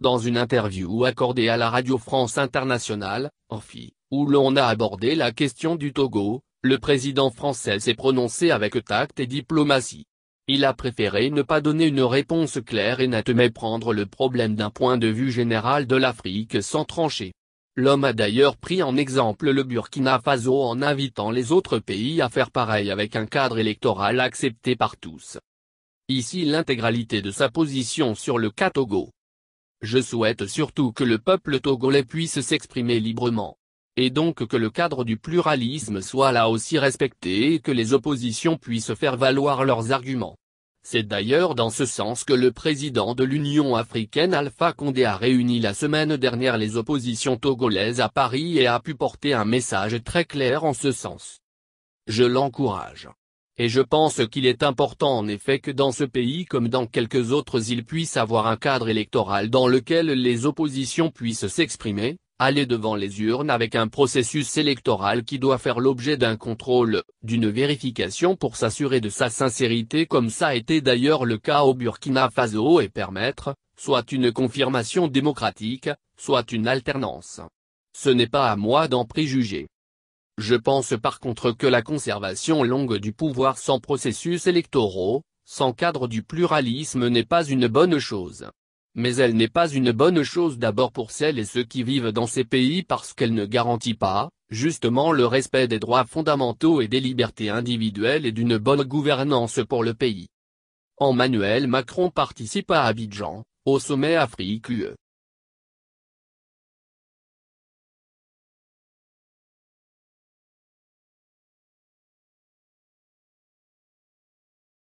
Dans une interview accordée à la Radio France Internationale, RFI, où l'on a abordé la question du Togo, le président français s'est prononcé avec tact et diplomatie. Il a préféré ne pas donner une réponse claire et nette mais prendre le problème d'un point de vue général de l'Afrique sans trancher. L'homme a d'ailleurs pris en exemple le Burkina Faso en invitant les autres pays à faire pareil avec un cadre électoral accepté par tous. Ici l'intégralité de sa position sur le cas Togo. Je souhaite surtout que le peuple togolais puisse s'exprimer librement. Et donc que le cadre du pluralisme soit là aussi respecté et que les oppositions puissent faire valoir leurs arguments. C'est d'ailleurs dans ce sens que le président de l'Union africaine Alpha Condé a réuni la semaine dernière les oppositions togolaises à Paris et a pu porter un message très clair en ce sens. Je l'encourage. Et je pense qu'il est important en effet que dans ce pays comme dans quelques autres il puisse avoir un cadre électoral dans lequel les oppositions puissent s'exprimer, aller devant les urnes avec un processus électoral qui doit faire l'objet d'un contrôle, d'une vérification pour s'assurer de sa sincérité comme ça a été d'ailleurs le cas au Burkina Faso et permettre, soit une confirmation démocratique, soit une alternance. Ce n'est pas à moi d'en préjuger. Je pense par contre que la conservation longue du pouvoir sans processus électoraux, sans cadre du pluralisme n'est pas une bonne chose. Mais elle n'est pas une bonne chose d'abord pour celles et ceux qui vivent dans ces pays parce qu'elle ne garantit pas, justement le respect des droits fondamentaux et des libertés individuelles et d'une bonne gouvernance pour le pays. Emmanuel Macron participe à Abidjan, au sommet Afrique-UE.